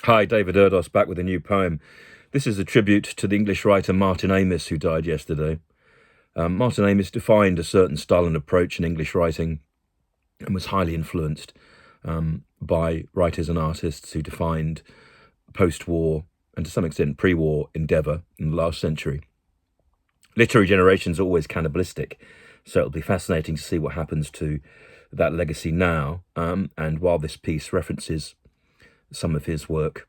Hi, David Erdos back with a new poem. This is a tribute to the English writer Martin Amis, who died yesterday. Martin Amis defined a certain style and approach in English writing and was highly influenced by writers and artists who defined post-war and to some extent pre-war endeavour in the last century. Literary generations are always cannibalistic, so it'll be fascinating to see what happens to that legacy now. And while this piece references some of his work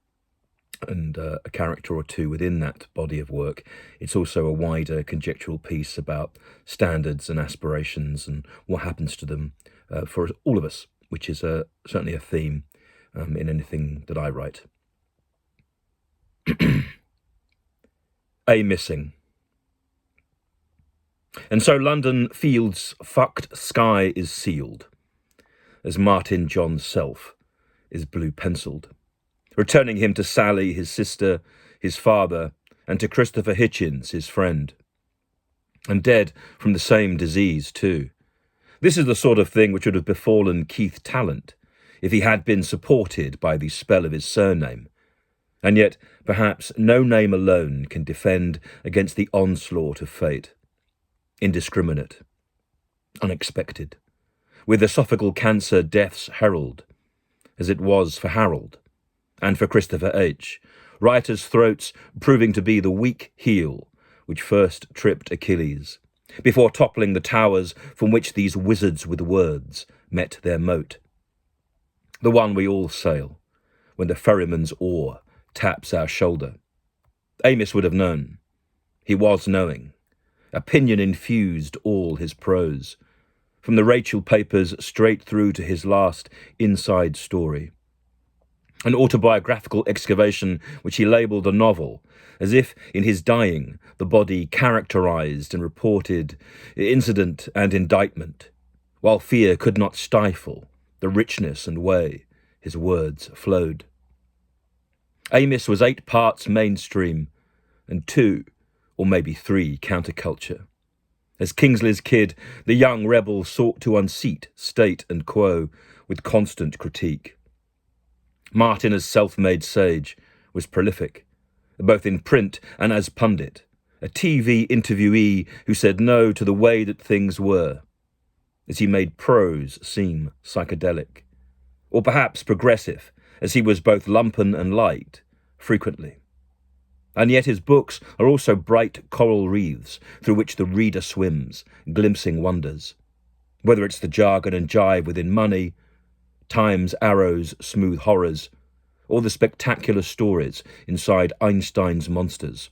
and a character or two within that body of work, it's also a wider conjectural piece about standards and aspirations and what happens to them for all of us, which is certainly a theme in anything that I write. AMISSING. And so London Field's fucked sky is sealed, as Martin John's self is blue-penciled, returning him to Sally, his sister, his father, and to Christopher Hitchens, his friend. And dead from the same disease, too. This is the sort of thing which would have befallen Keith Tallant if he had been supported by the spell of his surname. And yet, perhaps no name alone can defend against the onslaught of fate. Indiscriminate, unexpected, with esophageal cancer death's herald, as it was for Harold, and for Christopher H., writers' throats proving to be the weak heel which first tripped Achilles, before toppling the towers from which these wizards with words met their moat. The one we all sail, when the ferryman's oar taps our shoulder. Amis would have known. He was knowing. Opinion infused all his prose, from the Rachel papers straight through to his last inside story. An autobiographical excavation which he labelled a novel, as if in his dying the body characterised and reported incident and indictment, while fear could not stifle the richness and way his words flowed. Amis was 8 parts mainstream and 2, or maybe 3, counterculture. As Kingsley's kid, the young rebel sought to unseat state and quo with constant critique. Martin, as self-made sage, was prolific, both in print and as pundit, a TV interviewee who said no to the way that things were, as he made prose seem psychedelic, or perhaps progressive, as he was both lumpen and light, frequently. And yet his books are also bright coral reefs through which the reader swims, glimpsing wonders, whether it's the jargon and jive within Money, Time's arrows, smooth horrors, or the spectacular stories inside Einstein's monsters,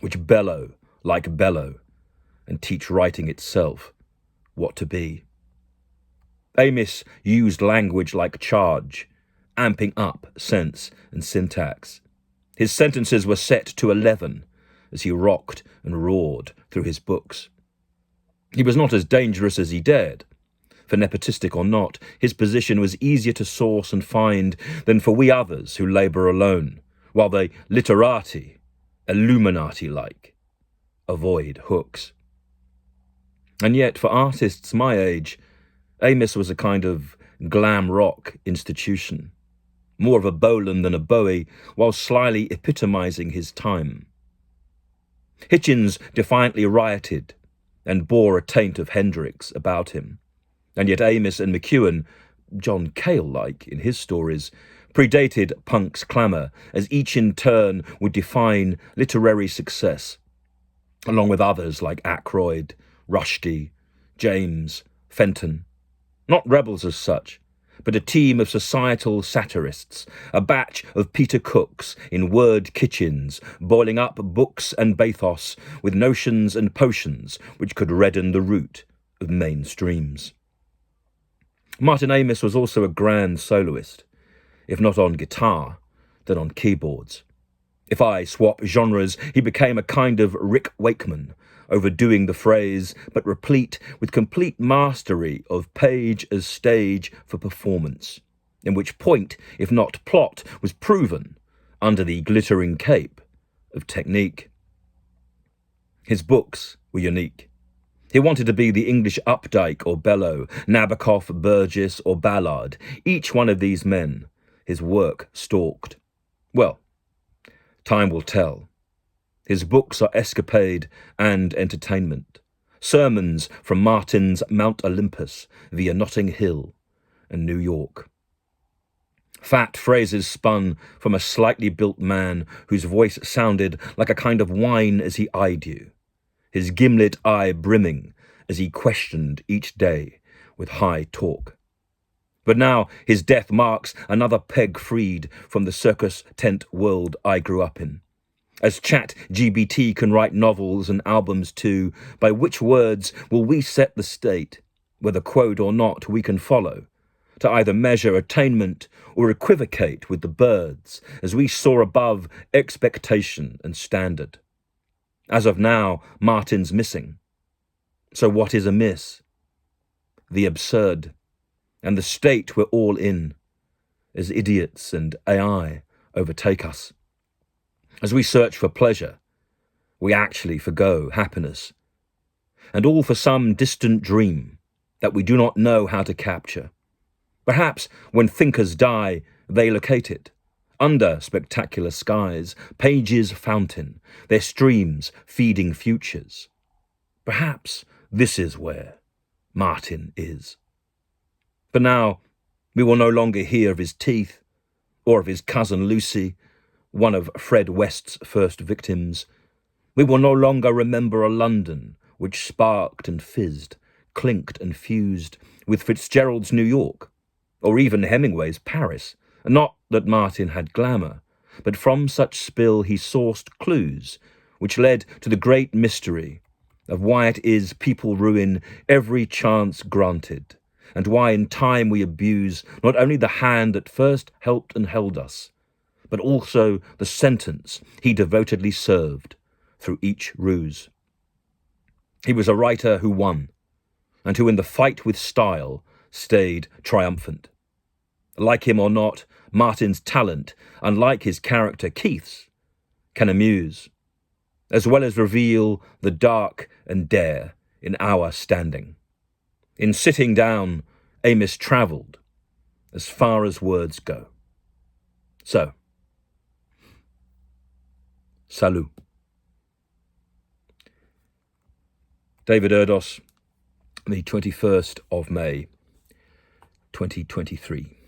which bellow like bellow and teach writing itself what to be. Amis used language like charge, amping up sense and syntax. His sentences were set to 11 as he rocked and roared through his books. He was not as dangerous as he dared. For nepotistic or not, his position was easier to source and find than for we others who labour alone, while they literati, Illuminati-like, avoid hooks. And yet, for artists my age, Amis was a kind of glam rock institution, more of a Bolan than a Bowie, while slyly epitomising his time. Hitchens defiantly rioted and bore a taint of Hendrix about him, and yet Amis and McEwan, John Cale-like in his stories, predated punk's clamour, as each in turn would define literary success, along with others like Ackroyd, Rushdie, James, Fenton. Not rebels as such, but a team of societal satirists, a batch of Peter Cooks in word kitchens, boiling up books and bathos with notions and potions which could redden the root of mainstreams. Martin Amis was also a grand soloist, if not on guitar, then on keyboards. If I swap genres, he became a kind of Rick Wakeman, overdoing the phrase, but replete with complete mastery of page as stage for performance, in which point, if not plot, was proven under the glittering cape of technique. His books were unique. He wanted to be the English Updike or Bellow, Nabokov, Burgess or Ballard. Each one of these men, his work stalked, Well, time will tell. His books are escapade and entertainment. Sermons from Martin's Mount Olympus via Notting Hill and New York. Fat phrases spun from a slightly built man whose voice sounded like a kind of wine as he eyed you, his gimlet eye brimming as he questioned each day with high talk. But now his death marks another peg freed from the circus tent world I grew up in. As ChatGPT can write novels and albums too, by which words will we set the state, whether quote or not we can follow, to either measure attainment or equivocate with the birds as we soar above expectation and standard. As of now, Martin's missing. So what is amiss? The absurd, and the state we're all in, as idiots and AI overtake us. As we search for pleasure, we actually forgo happiness, and all for some distant dream that we do not know how to capture. Perhaps when thinkers die, they locate it, under spectacular skies, pages fountain, their streams feeding futures. Perhaps this is where Martin is. But now we will no longer hear of his teeth, or of his cousin Lucy, one of Fred West's first victims. We will no longer remember a London which sparked and fizzed, clinked and fused with Fitzgerald's New York, or even Hemingway's Paris. Not that Martin had glamour, but from such spill he sourced clues which led to the great mystery of why it is people ruin every chance granted, and why in time we abuse not only the hand that first helped and held us, but also the sentence he devotedly served through each ruse. He was a writer who won, and who in the fight with style stayed triumphant. Like him or not, Martin's talent, unlike his character Keith's, can amuse, as well as reveal the dark and dare in our standing. In sitting down, Amos travelled as far as words go. So, salut. David Erdos, the 21st of May, 2023.